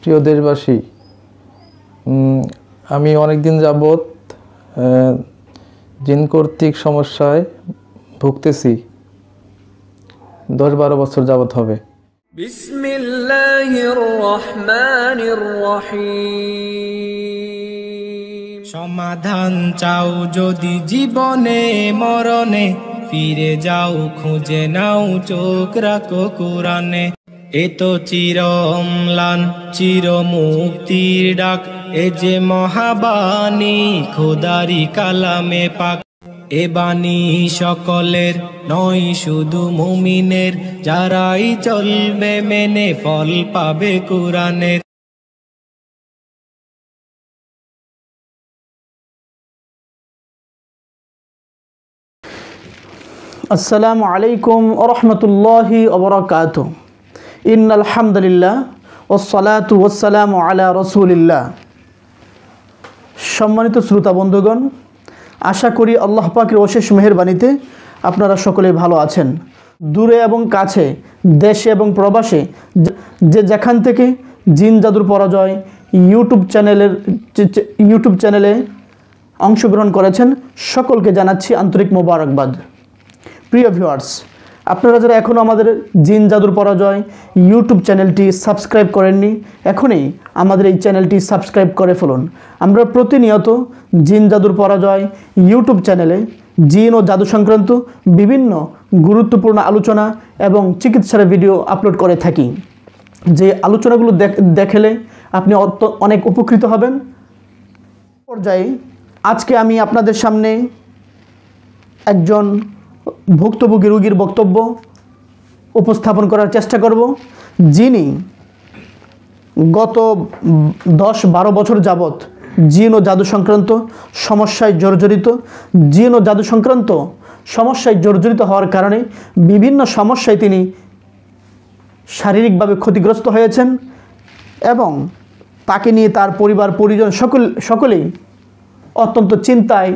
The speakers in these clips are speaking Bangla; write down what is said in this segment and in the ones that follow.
প্রিয় দেশবাসী, আমি অনেক দিন যাবৎ জিন কর্তৃক সমস্যায় ভুগতেছি। 10-12 বছর যাবৎ হবে। বিসমিল্লাহির রহমানির রহিম। সমাধান চাও যদি জীবনে মরণে, ফিরে যাও খুঁজে নাও চোখ রাখো কোরআনে। এ তো চির অম্লান চির মুক্তির ডাক, এ যে মহাবাণী খোদারি কালামে পাক। এ বাণী সকলের নয় শুধু মুমিনের, যারাই চলবে মেনে ফল পাবে কোরআনের। আসসালামু আলাইকুম ওয়া রাহমাতুল্লাহি ওয়া বারাকাতুহু। ইন্নাল হামদুলিল্লাহ ওয়াসসালাতু ওয়াসসালামু আলা রাসূলিল্লাহ। সম্মানিত শ্রোতা বন্ধুগণ, আশা করি আল্লাহ পাকের অশেষ মেহেরবানিতে আপনারা সকলে ভালো আছেন। দূরে এবং কাছে, দেশে এবং প্রবাসে যে যেখান থেকে জিন জাদুর পরাজয় ইউটিউব চ্যানেলে অংশগ্রহণ করেছেন, সকলকে জানাচ্ছি আন্তরিক মোবারকবাদ। প্রিয় ভিউয়ার্স, আপনারা যারা এখনও আমাদের জিন জাদুর পরাজয় ইউটিউব চ্যানেলটি সাবস্ক্রাইব করেননি, এখনই আমাদের এই চ্যানেলটি সাবস্ক্রাইব করে ফেলুন। আমরা প্রতিনিয়ত জিন জাদুর পরাজয় ইউটিউব চ্যানেলে জিন ও জাদু সংক্রান্ত বিভিন্ন গুরুত্বপূর্ণ আলোচনা এবং চিকিৎসার ভিডিও আপলোড করে থাকি। যে আলোচনাগুলো দেখলে আপনি অনেক উপকৃত হবেন। পর্যায়ে আজকে আমি আপনাদের সামনে একজন ভুক্তভোগী রোগীর বক্তব্য উপস্থাপন করার চেষ্টা করব, যিনি গত 10-12 বছর যাবৎ জিন ও জাদু সংক্রান্ত সমস্যায় জর্জরিত হওয়ার কারণে বিভিন্ন সমস্যায় তিনি শারীরিকভাবে ক্ষতিগ্রস্ত হয়েছেন এবং তাকে নিয়ে তার পরিবার পরিজন সকলেই অত্যন্ত চিন্তায়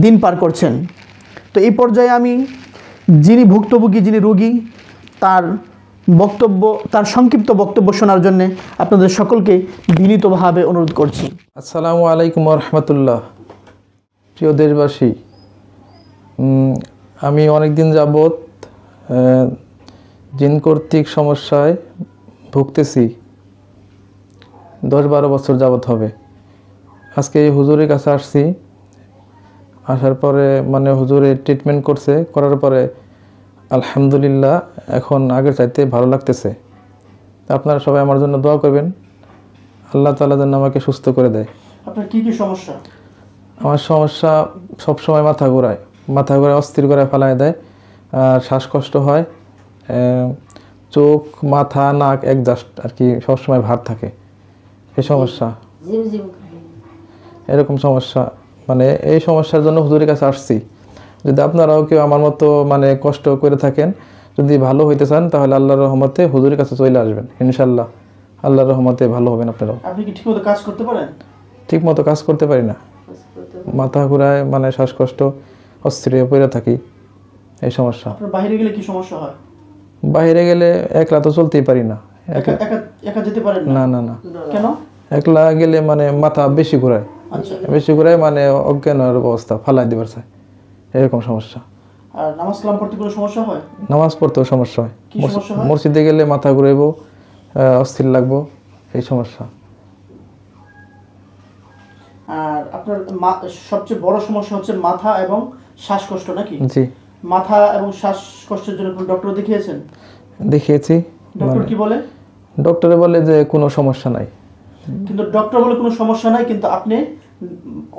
দিন পার করছেন। তো এই পর্যায়ে আমি যিনি ভুক্তভোগী, যিনি রোগী, তার সংক্ষিপ্ত বক্তব্য শোনার জন্য আপনাদের সকলকে বিনীতভাবে অনুরোধ করছি। আসসালামু আলাইকুম ওয়া রাহমাতুল্লাহ। প্রিয় দেশবাসী, আমি অনেক দিন যাবৎ জিন কর্তৃক সমস্যায় ভুগতেছি। 10-12 বছর যাবৎ হবে। আজকে এই হুজুরের কাছে আসছি। আসার পরে হুজুরে ট্রিটমেন্ট করার পরে আলহামদুলিল্লাহ এখন আগের চাইতে ভালো লাগতেছে। আপনারা সবাই আমার জন্য দোয়া করবেন, আল্লাহ তাআলা যেন আমাকে সুস্থ করে দেয়। আপনার কি সমস্যা? আমার সমস্যা সবসময় মাথা ঘোরায়, অস্থির করে ফেলায় দেয়, আর শ্বাসকষ্ট হয়, চোখ মাথা নাক অ্যাডজাস্ট আর কি সবসময় ভার থাকে। এই সমস্যা, এরকম সমস্যা, এই সমস্যার জন্য হুজুরের কাছে আসছি। যদি আপনারাও কেউ আমার মতো কষ্ট করে থাকেন, যদি ভালো হইতে চান, তাহলে আল্লাহর রহমতে হুজুরের কাছে চলে আসবেন। ইনশাল্লাহ আল্লাহর রহমতে ভালো হবেন আপনারাও। আপনি কি ঠিকমতো কাজ করতে পারেন? ঠিকমতো কাজ করতে পারি না, মাথা ঘুরায়, শ্বাসকষ্ট, অস্থির হয়ে পড়ে থাকি, এই সমস্যা। আপনার বাইরে গেলে কি সমস্যা হয়? বাইরে গেলে একলা তো চলতেই পারি না। একা যেতে পারেন না? না না। কেন? একলা গেলে মাথা বেশি ঘুরায়, অজ্ঞান অবস্থা, ফালাই দিবার চায়, এরকম সমস্যা। আর নামাজ কালাম পড়তে কোনো সমস্যা হয়? নামাজ পড়তেও সমস্যা হয়। মসজিদে গেলে মাথা ঘুরাইবো, অস্থির লাগবো, এই সমস্যা। আর আপনার সবচেয়ে বড় সমস্যা হচ্ছে মাথা এবং শ্বাসকষ্ট, নাকি? জি। মাথা এবং শ্বাসকষ্টের জন্য কোন ডক্টর দেখিয়েছেন? দেখিয়েছি। ডক্টর কি বলে? ডক্টরে বলে যে কোনো সমস্যা নাই। কিন্তু ডক্টর বলে কোনো সমস্যা নাই, কিন্তু আপনি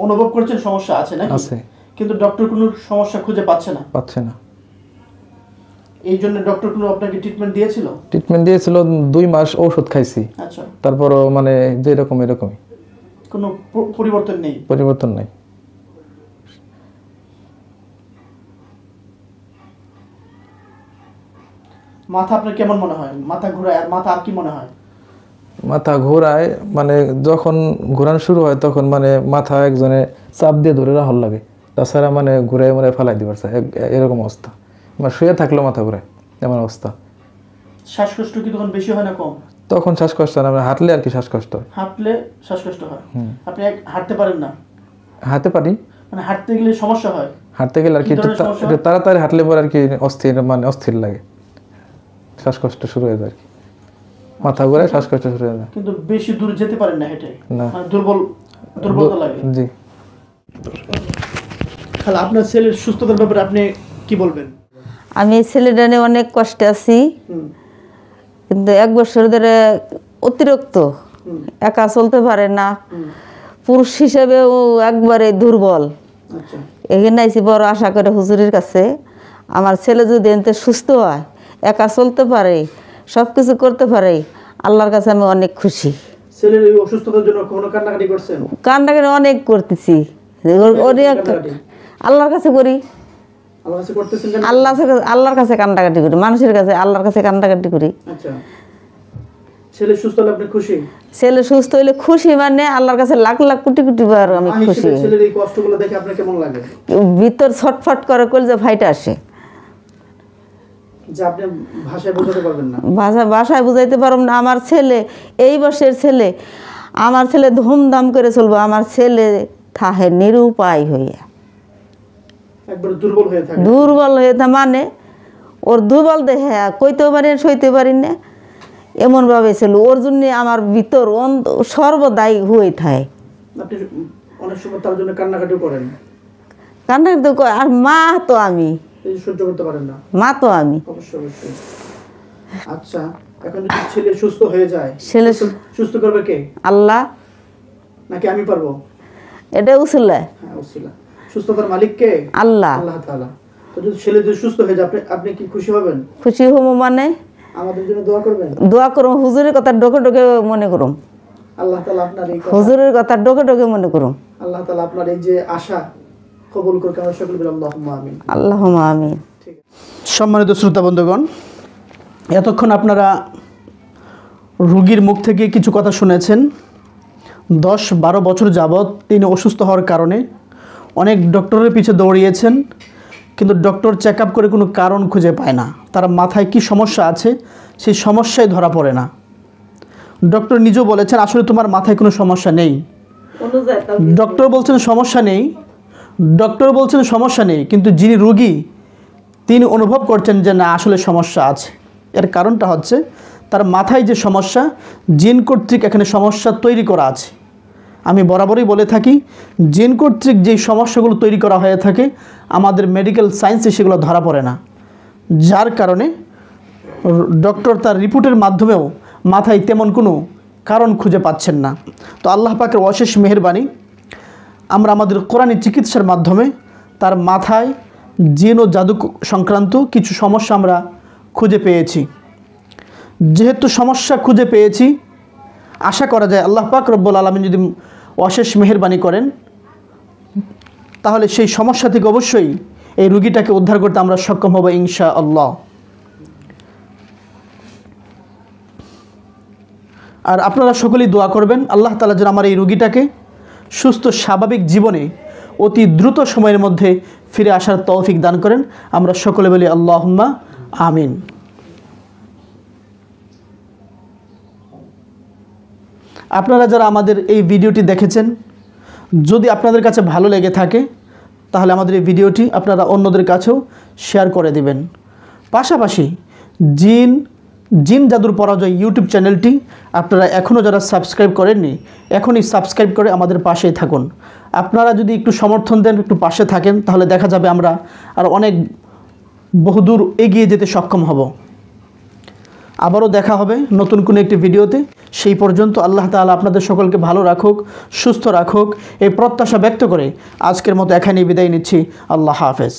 অনুভব করছেন সমস্যা আছে, নাকি? আছে। কিন্তু ডক্টর কোনো সমস্যা খুঁজে পাচ্ছে না। এই জন্য ডক্টর কোনো আপনাকে ট্রিটমেন্ট দিয়েছিল? 2 মাস ঔষধ খাইছি। আচ্ছা। তারপরও যেরকম এরকমই, কোনো পরিবর্তন নেই। মাথা আপনার কেমন মনে হয়? মাথা ঘোরায়, আর মাথা আর কি মনে হয়? মাথা ঘোরায়, যখন ঘোরানো শুরু হয় তখন মাথা একজনে চাপ দিয়ে ধরে রাখল লাগে, তাছাড়া ঘুরাই ফেলাই দিবার চায়, এরকম অবস্থা। শুয়ে থাকলেও মাথা ঘুরায়, এমন অবস্থা। শ্বাসকষ্ট কি তখন বেশি হয় না কম? তখন শ্বাসকষ্ট না, মানে হাঁটলে আর কি শ্বাসকষ্ট হয়। হাঁটলে শ্বাসকষ্ট হয়। আপনি হাঁটতে পারেন না? হাঁটতে পারি, মানে হাঁটতে গেলে সমস্যা হয়? হাঁটতে গেলে আর কি কি ধরনের সমস্যা একটু তাড়াতাড়ি হাঁটলে পরে আর কি অস্থির লাগে, শ্বাসকষ্ট শুরু হয়ে যায়, মাথা ঘুরায়, শ্বাসকষ্ট শুরু হয়ে যায়। কিন্তু বেশি দূর যেতে পারেন না হেঁটে? না। মানে দুর্বলতা লাগে? জি। তাহলে আপনার ছেলের সুস্থতার ব্যাপারে আপনি কি বলবেন? আমি ছেলেটা নিয়ে অনেক কষ্টে আছি, কিন্তু 1 বছর ধরে অতিরিক্ত একা চলতে পারে না, পুরুষ হিসেবেও একবারে দুর্বল। আচ্ছা, এখানে আইসি বড় আশা করে হুজুরের কাছে, আমার ছেলে যদি এতে সুস্থ হয়, একা চলতে পারে, সব কিছু করতে পারে, আল্লাহর কাছে আমি অনেক খুশি। ছেলের এই অসুস্থতার জন্য কোনো কান্নাকাটি করছেন? কান্নাকাটি অনেক করতেছি, আল্লাহর কাছে করি, আল্লাহর কাছে করতেছেন কেন? আল্লাহর কাছে কান্নাকাটি করি, মানুষের কাছে, আল্লাহর কাছে কান্নাকাটি করি। আচ্ছা, ছেলে সুস্থ হলে আপনি খুশি? ছেলে সুস্থ হইলে খুশি, মানে আল্লাহর কাছে লাখ লাখ কোটি কোটি বার আমি খুশি। ছেলের এই কষ্টগুলো দেখে আপনার কেমন লাগে? ভিতর ছটফট করে কলজা ফাইটা আসে, যে আপনি ভাষায় বোঝাতে পারবেন না। ভাষায় বুঝাইতে পারব না। আমার ছেলে, এই বয়সের ছেলে, আমার ছেলে ধুমধাম করে চলবো, আমার ছেলে থাহে নিরুপায় হইয়া, একবার দুর্বল হয়ে থাকে। দুর্বল হয়ে থাকে, মানে ওর দুর্বল দেহে কইতেও পারি না, সইতে পারি না, এমনভাবে ছিল। ওর জন্য আমার ভিতর সর্বদাই হয়ে থাকে। আপনি অনেক সময় তার জন্য কান্নাকাটিও করেন? কান্নাকাটি তো আর মা তো আমি, এই যে সহ্য করতে পারেন না? মা তো আমি। অবশ্যই। আচ্ছা, এখন যদি ছেলে সুস্থ হয়ে যায়, ছেলে সুস্থ করবে কে? আল্লাহ, নাকি আমি পারবো? এটা উচিলা। হ্যাঁ, উসিলা। সুস্থতার মালিক কে? আল্লাহ। আল্লাহ তাআলা। তো যদি ছেলে যদি সুস্থ হয়ে যায়, আপনি কি খুশি হবেন? খুশি হবো, মানে আমাদের জন্য দোয়া করবেন? দোয়া করুম, হুজুরের কথা ডোকে ডোকে মনে করুম, আল্লাহ তাআলা আপনার এই কথা, হুজুরের কথা ডোকে ডোকে মনে করুম। আল্লাহ তাআলা আপনার এই যে আশা কবুল করুক, আমরা সকলে বলি আল্লাহুম্মা আমিন। আল্লাহুম্মা আমিন। সম্মানিত শ্রোতা বন্ধুগণ, এতক্ষণ আপনারা রোগীর মুখ থেকে কিছু কথা শুনেছেন। 10-12 বছর যাবৎ তিনি অসুস্থ হওয়ার কারণে অনেক ডক্টরের পিছে দৌড়িয়েছেন, কিন্তু ডক্টর চেক আপ করে কোনো কারণ খুঁজে পায় না। তার মাথায় কি সমস্যা আছে সেই সমস্যাই ধরা পড়ে না। ডক্টর নিজেও বলেছেন আসলে তোমার মাথায় কোনো সমস্যা নেই। ডক্টর বলছেন সমস্যা নেই, কিন্তু যিনি রোগী তিনি অনুভব করছেন যে না, আসলে সমস্যা আছে। এর কারণটা হচ্ছে তার মাথায় যে সমস্যা, জিন কর্তৃক এখানে সমস্যা তৈরি করা আছে। আমি বরাবরই বলে থাকি, জিন কর্তৃক যেই সমস্যাগুলো তৈরি করা হয়ে থাকে আমাদের মেডিকেল সায়েন্সে সেগুলো ধরা পড়ে না, যার কারণে ডক্টর তার রিপোর্টের মাধ্যমেও মাথায় তেমন কোনো কারণ খুঁজে পাচ্ছেন না। তো আল্লাহ পাকের অশেষ মেহেরবানি, আমরা আমাদের কোরআনী চিকিৎসার মাধ্যমে তার মাথায় জিন ও জাদু সংক্রান্ত কিছু সমস্যা আমরা খুঁজে পেয়েছি। যেহেতু সমস্যা খুঁজে পেয়েছি, আশা করা যায় আল্লাহ পাক রব্বুল আলামিন যদি অশেষ মেহেরবানি করেন, তাহলে সেই সমস্যা থেকে অবশ্যই এই রোগীটাকে উদ্ধার করতে আমরা সক্ষম হব ইনশাআল্লাহ। আর আপনারা সকলেই দোয়া করবেন আল্লাহ তাআলা যেন আমার এই রোগীটাকে সুস্থ স্বাভাবিক জীবনে অতি দ্রুত সময়ের মধ্যে ফিরে আসার তৌফিক দান করেন। আমরা সকলে বলি আল্লাহুম্মা আমিন। আপনারা যারা আমাদের এই ভিডিওটি দেখেছেন, যদি আপনাদের কাছে ভালো লেগে থাকে তাহলে আমাদের এই ভিডিওটি আপনারা অন্যদের কাছেও শেয়ার করে দিবেন। পাশাপাশি জিন জাদুর পরাজয় ইউটিউব চ্যানেলটি আপনারা এখনও যারা সাবস্ক্রাইব করেননি, এখনই সাবস্ক্রাইব করে আমাদের পাশেই থাকুন। আপনারা যদি একটু সমর্থন দেন, একটু পাশে থাকেন, তাহলে দেখা যাবে আমরা আর অনেক বহুদূর এগিয়ে যেতে সক্ষম হব। আবারও দেখা হবে নতুন কোনো একটি ভিডিওতে। সেই পর্যন্ত আল্লাহ তাআলা আপনাদের সকলকে ভালো রাখুক, সুস্থ রাখুক, এই প্রত্যাশা ব্যক্ত করে আজকের মতো এখানেই বিদায় নিচ্ছি। আল্লাহ হাফেজ।